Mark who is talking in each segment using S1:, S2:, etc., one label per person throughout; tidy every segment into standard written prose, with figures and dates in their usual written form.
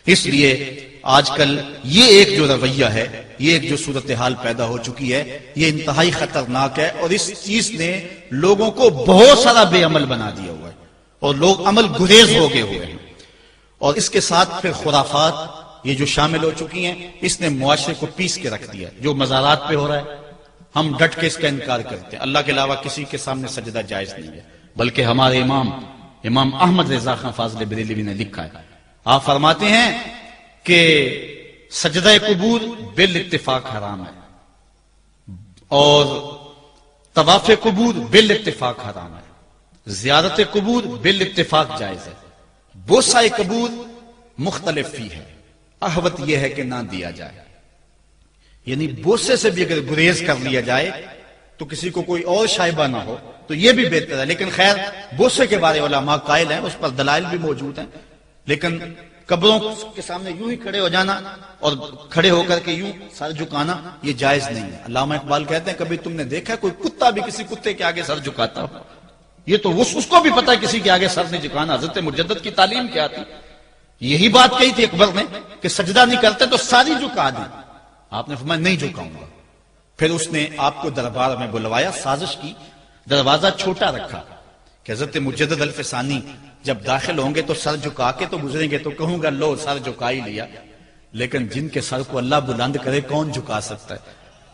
S1: اس لیے آج کل یہ ایک جو رویہ ہے، یہ ایک جو صورتحال پیدا ہو چکی ہے، یہ انتہائی خطرناک ہے، اور اس چیز نے لوگوں کو بہت سارا بے عمل بنا دیا ہوا ہے، اور لوگ عمل گریز ہو گئے ہوئے ہیں، اور اس کے ساتھ پھر خرافات یہ جو شامل ہو چکی ہیں، اس نے معاشرے کو پیس کے رکھ دیا۔ جو مزارات پہ ہو رہا ہے ہم ڈٹ کے اس کا انکار کرتے ہیں، اللہ کے علاوہ کسی کے سامنے سجدہ جائز نہیں ہے، بلکہ ہمارے امام احمد رضا خان فاضل بریلوی نے لکھا ہے، آپ فرماتے ہیں کہ سجدہ قبور بالاتفاق حرام ہے، اور طواف قبور بالاتفاق حرام ہے، زیارت قبور بالاتفاق جائز ہے، بوسہ قبور مختلف فی ہے، احوط یہ ہے کہ نہ دیا جائے، یعنی بوسے سے بھی اگر گریز کر لیا جائے تو کسی کو کوئی اور شائبہ نہ ہو تو یہ بھی بہتر ہے، لیکن خیر بوسے کے بارے علماء قائل ہیں، اس پر دلائل بھی موجود ہیں، لیکن قبروں کے سامنے یوں ہی کھڑے ہو جانا اور کھڑے ہو کر کے یوں سر جھکانا یہ جائز نہیں ہے۔ علامہ اقبال کہتے ہیں کبھی تم نے دیکھا کوئی کتا بھی کسی کتے کے آگے سر جھکاتا ہو؟ یہ تو اس کو بھی پتا ہے کسی کے آگے سر نہیں جھکانا۔ حضرت مجدد کی تعلیم کیا تھی؟ یہی بات کہی تھی اکبر نے کہ سجدہ نہیں کرتے تو ساری جھکا دیں، آپ نے فرمایا نہیں جھکاؤں گا۔ پھر اس نے آپ کو دربار میں بلوایا، سازش کی، دروازہ چھوٹا رکھا کہ حضرت مجدد الفسانی جب داخل ہوں گے تو سر جھکا کے تو گزریں گے تو کہوں گا لو سر جھکا ہی لیا، لیکن جن کے سر کو اللہ بلند کرے کون جھکا سکتا ہے؟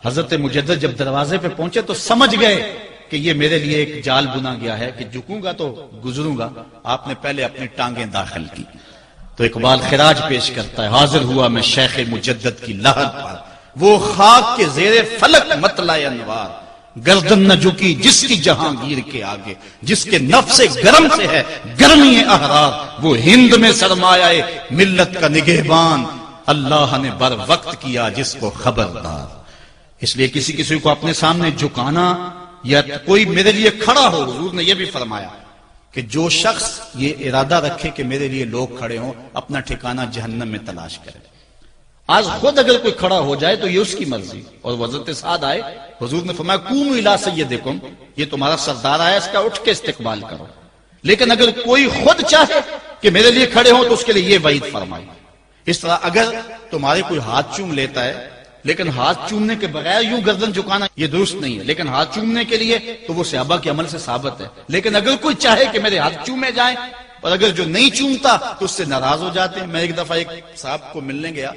S1: حضرت مجدد جب دروازے پہ پہنچے تو سمجھ گئے کہ یہ میرے لیے ایک جال بنا گیا ہے کہ جھکوں گا تو گزروں گا، آپ نے پہلے اپنی ٹانگیں داخل کی۔ تو اقبال خراج پیش کرتا ہے، حاضر ہوا میں شیخ مجدد کی لحد پر، وہ خاک کے زیر فلک مطلع انوار، گردن نہ جھکی جس کی جہانگیر کے آگے، جس کے نفس گرم سے ہے گرمی احرار، وہ ہند میں سرمایہ ملت کا نگہبان، اللہ نے بر وقت کیا جس کو خبردار۔ اس لیے کسی کو اپنے سامنے جھکانا یا کوئی میرے لیے کھڑا ہو، حضور نے یہ بھی فرمایا کہ جو شخص یہ ارادہ رکھے کہ میرے لیے لوگ کھڑے ہوں اپنا ٹھکانہ جہنم میں تلاش کرے۔ آج خود اگر کوئی کھڑا ہو جائے تو یہ اس کی مرضی، اور حضرت سعد آئے، حضور نے فرمایا قوموا الی سیدکم، یہ تمہارا سردار آیا، اس کا اٹھ کے استقبال کرو۔ لیکن اگر کوئی خود چاہے کہ میرے لیے کھڑے ہوں تو اس کے لیے یہ وعید فرمائی۔ اس طرح اگر تمہارے کوئی ہاتھ چوم لیتا ہے، لیکن ہاتھ چومنے کے بغیر یوں گردن جھکانا یہ درست نہیں ہے، لیکن ہاتھ چومنے کے لیے تو وہ صحابہ کے عمل سے ثابت ہے۔ لیکن اگر کوئی چاہے کہ میرے ہاتھ چومے جائیں، اور اگر جو نہیں چومتا تو اس سے ناراض ہو جاتے ہیں۔ میں ایک دفعہ ایک صاحب کو ملنے گیا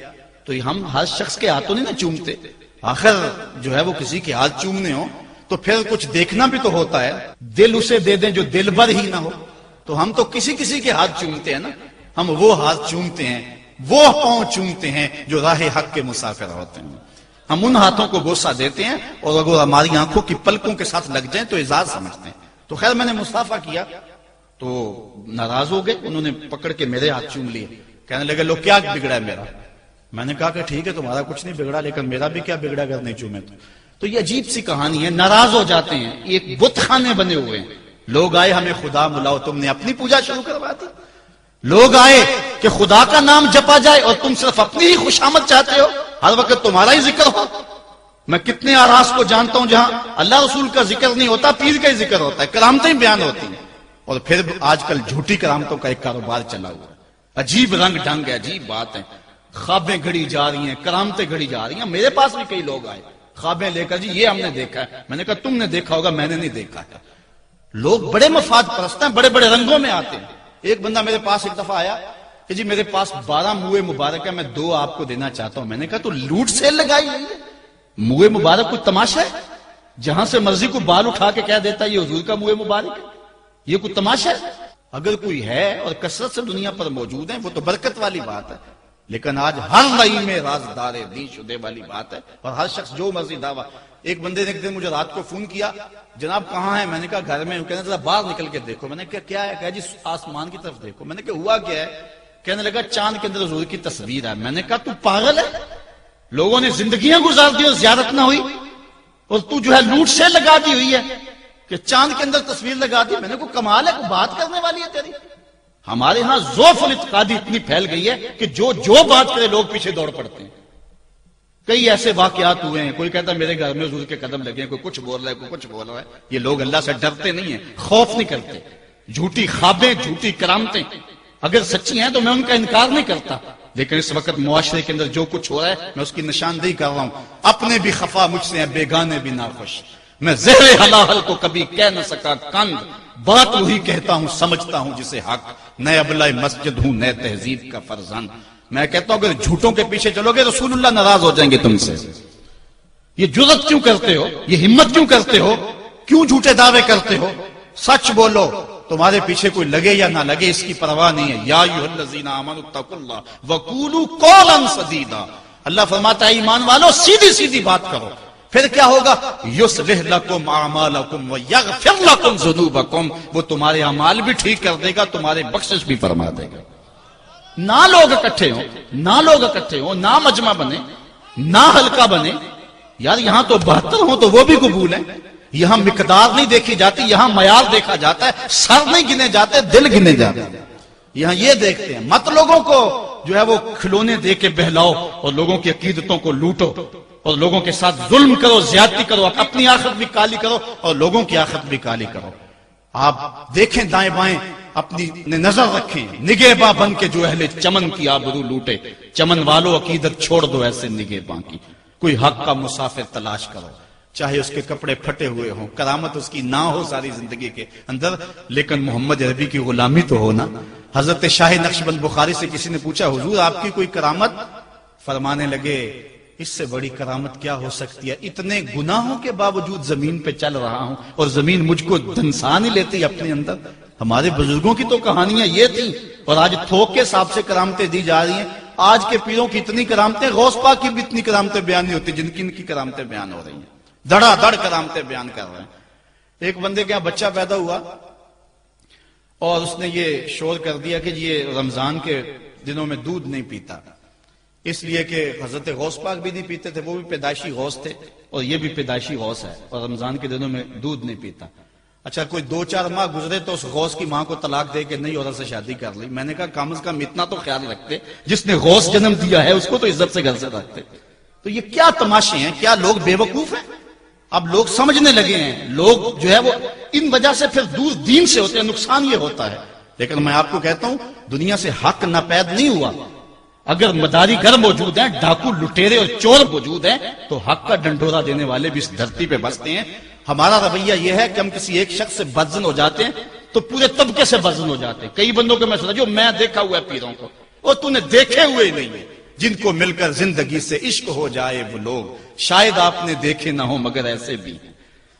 S1: تو ہم ہر شخص کے ہاتھوں نہیں نہ چومتے، آخر جو ہے وہ کسی کے ہاتھ چومنے ہوں تو پھر کچھ دیکھنا بھی تو ہوتا ہے، دل اسے دے دیں جو دل بھر ہی نہ ہو۔ تو ہم تو کسی کے ہاتھ چومتے ہیں نا، ہم وہ ہاتھ چومتے ہیں، وہ پاؤں چومتے ہیں جو راہ حق کے مسافر ہوتے ہیں، ہم ان ہاتھوں کو بوسہ دیتے ہیں، اور اگر ہماری آنکھوں کی پلکوں کے ساتھ لگ جائیں تو اعزاز سمجھتے ہیں۔ تو خیر میں نے مصافحہ کیا تو ناراض ہو گئے، انہوں نے پکڑ کے میرے ہاتھ چوم لیے، کہنے لگے لو کیا بگڑا ہے میرا؟ میں نے کہا کہ ٹھیک ہے تمہارا کچھ نہیں بگڑا، لیکن میرا بھی کیا بگڑا اگر نہیں چومے تو یہ عجیب سی کہانی ہے، ناراض ہو جاتے ہیں۔ ایک بت خانے بنے ہوئے ہیں، لوگ آئے ہمیں خدا ملاؤ، تم نے اپنی پوجا شروع کروا دی۔ لوگ آئے کہ خدا کا نام جپا جائے اور تم صرف اپنی ہی خوشامد چاہتے ہو، ہر وقت تمہارا ہی ذکر ہو۔ میں کتنے آراس کو جانتا ہوں جہاں اللہ رسول کا ذکر نہیں ہوتا، پیر کا ہی ذکر ہوتا ہے، کرامتیں بیان ہوتی ہیں، اور پھر آج کل جھوٹی کرامتوں کا ایک کاروبار چلا ہوا ہے، عجیب رنگ ڈھنگ ہے، عجیب بات ہے، خوابیں گھڑی جا رہی ہیں، کرامتیں گھڑی جا رہی ہیں۔ میرے پاس بھی کئی لوگ آئے خوابیں لے کر، جی یہ ہم نے دیکھا ہے، میں نے کہا تم نے دیکھا ہوگا، میں نے نہیں دیکھا ہے۔ لوگ بڑے مفاد پرست ہیں، بڑے بڑے رنگوں میں آتے ہیں۔ ایک بندہ میرے پاس ایک دفعہ آیا کہ جی میرے پاس 12 موئے مبارک ہے، میں 2 آپ کو دینا چاہتا ہوں۔ میں نے کہا تو لوٹ سیل لگائی ہوئی ہے، موئے مبارک کوئی تماشا ہے؟ جہاں سے مرضی کو بال اٹھا کے کہہ دیتا ہے یہ حضور کا موئے مبارک ہے، یہ کوئی تماشا ہے؟ اگر کوئی ہے اور کثرت سے دنیا پر موجود ہیں وہ تو برکت والی بات ہے، لیکن آج ہر نئی میں رازدار دین شدے والی بات ہے، اور ہر شخص جو مرضی دعویٰ۔ ایک بندے نے ایک دن مجھے رات کو فون کیا، جناب کہاں ہیں؟ میں نے کہا گھر میں ہوں۔ کہنے ذرا باہر نکل کے دیکھو۔ میں نے کہا کیا ہے؟ کہا جی آسمان کی طرف دیکھو۔ میں نے کہا ہوا کیا ہے؟ کہنے لگا چاند کے اندر حضور کی تصویر ہے۔ میں نے کہا تو پاگل ہے، لوگوں نے زندگیاں گزار دی اور زیارت نہ ہوئی، اور تو جو ہے لوٹ سے لگا دی ہوئی ہے کہ چاند کے اندر تصویر لگا دی۔ میں نے کہا کمال ہے، کوئی بات کرنے والی ہے تیری؟ ہمارے ہاں ذوف الاعتقادی اتنی پھیل گئی ہے کہ جو بات کرے لوگ پیچھے دوڑ پڑتے ہیں۔ کئی ایسے واقعات ہوئے ہیں، کوئی کہتا ہے میرے گھر میں حضور کے قدم لگے ہیں، کوئی کچھ بول رہا ہے، کوئی کچھ بول رہا ہے۔ یہ لوگ اللہ سے ڈرتے نہیں ہیں، خوف نہیں کرتے۔ جھوٹی خوابیں، جھوٹی کرامتیں اگر سچی ہیں تو میں ان کا انکار نہیں کرتا، لیکن اس وقت معاشرے کے اندر جو کچھ ہو رہا ہے میں اس کی نشاندہی کر رہا ہوں. اپنے بھی خفا مجھ سے ہیں، بیگانے بھی ناخوش. میں زہر حلاحل کو کبھی کہہ نہ سکا کند، بات وہی کہتا ہوں سمجھتا ہوں جسے حق. نئے ابلہ مسجد ہوں، نئے تہذیب کا فرزند. میں کہتا ہوں اگر جھوٹوں کے پیچھے چلو گے رسول اللہ ناراض ہو جائیں گے تم سے. یہ جرأت کیوں کرتے ہو؟ یہ ہمت کیوں کرتے ہو؟ کیوں جھوٹے دعوے کرتے ہو؟ سچ بولو. تمہارے پیچھے کوئی لگے یا نہ لگے اس کی پرواہ نہیں ہے. یا ایھا الذین آمنوا اتقوا اللہ وقولوا قولا سدیدا. اللہ فرماتا ہے ایمان والو سیدھی سیدھی بات کرو. پھر کیا ہوگا؟ یصلح لکم اعمالکم ویغفر لکم ذنوبکم. وہ تمہارے اعمال بھی ٹھیک کر دے گا، تمہارے بخشش بھی فرما دے گا. نہ لوگ اکٹھے ہوں، نہ مجمع بنے، نہ حلقہ بنے. یار یہاں تو 72 ہوں تو وہ بھی قبول ہے. یہاں مقدار نہیں دیکھی جاتی، یہاں معیار دیکھا جاتا ہے. سر نہیں گنے جاتے، دل گنے جاتے ہیں. یہاں یہ دیکھتے ہیں. مت لوگوں کو جو ہے وہ کھلونے دے کے بہلاؤ اور لوگوں کی عقیدتوں کو لوٹو اور لوگوں کے ساتھ ظلم کرو، زیادتی کرو، اپنی آخرت بھی کالی کرو اور لوگوں کی آخرت بھی کالی کرو. آپ دیکھیں دائیں بائیں، اپنی نظر رکھیں. نگہباں بن کے جو اہل چمن کی آبرو لوٹے. چمن والو عقیدت چھوڑ دو ایسے نگہباں کی. کوئی حق کا مسافر تلاش کرو، چاہے اس کے کپڑے پھٹے ہوئے ہوں، کرامت اس کی نہ ہو ساری زندگی کے اندر، لیکن محمد عربی کی غلامی تو ہو نا. حضرت شاہ نقشبند بخاری سے کسی نے پوچھا حضور آپ کی کوئی کرامت؟ فرمانے لگے اس سے بڑی کرامت کیا ہو سکتی ہے؟ اتنے گناہوں کے باوجود زمین پہ چل رہا ہوں اور زمین مجھ کو دنسا نہیں لیتی اپنے اندر. ہمارے بزرگوں کی تو کہانیاں یہ تھیں اور آج تھوک کے حساب سے کرامتیں دی جا رہی ہیں. آج کے پیروں کی اتنی کرامتیں، غوث پاک کی بھی اتنی کرامتیں بیان نہیں ہوتی جن کی ان کی کرامتیں بیان ہو رہی ہیں. دڑا دڑ کرامتیں بیان کر رہے ہیں. ایک بندے کے یہاں بچہ پیدا ہوا اور اس نے یہ شور کر دیا کہ یہ رمضان کے دنوں میں دودھ نہیں پیتا، اس لیے کہ حضرت غوث پاک بھی نہیں پیتے تھے، وہ بھی پیدائشی غوث تھے اور یہ بھی پیدائشی غوث ہے اور رمضان کے دنوں میں دودھ نہیں پیتا. اچھا کوئی 2-4 ماہ گزرے تو اس غوث کی ماں کو طلاق دے کے نئی عورت سے شادی کر لی. میں نے کہا کم از کم اتنا تو خیال رکھتے، جس نے غوث جنم دیا ہے اس کو تو عزت سے گھر سے رکھتے. تو یہ کیا تماشے ہیں؟ کیا لوگ بے وقوف ہیں؟ اب لوگ سمجھنے لگے ہیں. لوگ جو ہے وہ ان وجہ سے پھر دور دین سے ہوتے ہیں. نقصان یہ ہوتا ہے. لیکن میں آپ کو کہتا ہوں دنیا سے حق ناپید نہیں ہوا. اگر مداری گر موجود ہیں، ڈاکو لٹیرے اور چور موجود ہیں تو حق کا ڈنڈورا دینے والے بھی اس دھرتی پہ بستے ہیں. ہمارا رویہ یہ ہے کہ ہم کسی ایک شخص سے بدزن ہو جاتے ہیں تو پورے طبقے سے بدزن ہو جاتے ہیں. کئی بندوں کو میں سمجھو میں دیکھا ہوا ہے پیروں کو، اور تو نے دیکھے ہوئے ہی نہیں ہے. جن کو مل کر زندگی سے عشق ہو جائے وہ لوگ شاید آپ نے دیکھے نہ ہو، مگر ایسے بھی ہیں.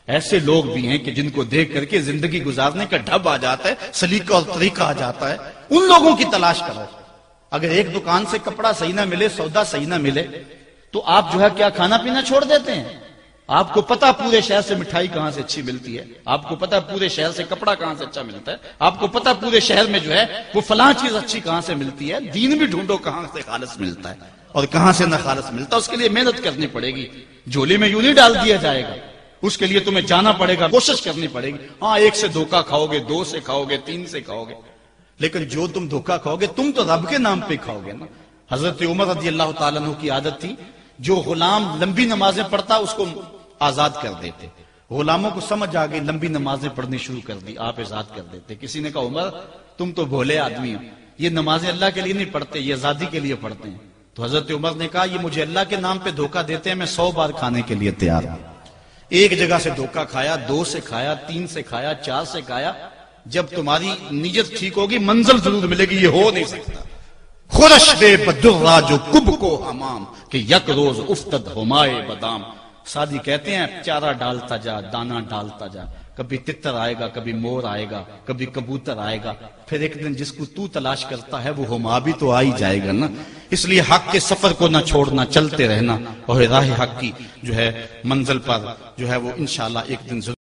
S1: ایسے لوگ بھی ہیں کہ جن کو دیکھ کر کے زندگی گزارنے کا ڈھب آ جاتا ہے، سلیقہ اور طریقہ آ جاتا ہے. ان لوگوں کی تلاش کرو. اگر ایک دکان سے کپڑا صحیح نہ ملے، سودا صحیح نہ ملے تو آپ جو ہے کیا کھانا پینا چھوڑ دیتے ہیں؟ آپ کو پتا پورے شہر سے مٹھائی کہاں سے اچھی ملتی ہے، آپ کو پتا پورے شہر سے کپڑا کہاں سے اچھا ملتا ہے، آپ کو پتا پورے شہر میں جو ہے وہ فلاں چیز اچھی کہاں سے ملتی ہے. دین بھی ڈھونڈو کہاں سے خالص ملتا ہے اور کہاں سے نہ خالص ملتا. اس کے لیے محنت کرنی پڑے گی. جھولی میں یوں نہیں ڈال دیا جائے گا. اس کے لیے تمہیں جانا پڑے گا، کوشش کرنی پڑے گی. ہاں 1 سے دھوکہ کھاؤ گے، 2 سے کھاؤ گے، 3 سے کھاؤ گے، لیکن جو تم دھوکہ کھاؤ گے تم تو رب کے نام پہ کھاؤ گے نا. حضرت عمر رضی اللہ تعالیٰ عنہ کی عادت تھی جو غلام لمبی نمازیں پڑھتا اس کو آزاد کر دیتے. غلاموں کو سمجھ آ گئی، لمبی نمازیں پڑھنی شروع کر دی، آپ آزاد کر دیتے. کسی نے کہا عمر تم تو بھولے آدمی ہو، یہ نمازیں اللہ کے لیے نہیں پڑھتے، یہ آزادی کے لیے پڑھتے ہیں. تو حضرت عمر نے کہا یہ مجھے اللہ کے نام پہ دھوکہ دیتے ہیں، میں 100 بار کھانے کے لیے تیار ہوں. ایک جگہ سے دھوکہ کھایا، 2 سے کھایا، 3 سے کھایا، 4 سے کھایا. جب تمہاری نیت ٹھیک ہوگی منزل ضرور ملے گی. یہ ہو نہیں سکتا. خورش بے بدرا جو کب کو حمام کہ یک روز افتد ہمائے بدام. سادی کہتے ہیں چارہ ڈالتا جا، دانا ڈالتا جا. کبھی تتر آئے گا، کبھی مور آئے گا، کبھی کبوتر آئے گا. پھر ایک دن جس کو تو تلاش کرتا ہے وہ ہما بھی تو آ ہی جائے گا نا. اس لیے حق کے سفر کو نہ چھوڑنا، چلتے رہنا اور راہ حق کی جو ہے منزل پر جو ہے وہ انشاءاللہ ایک دن ضرور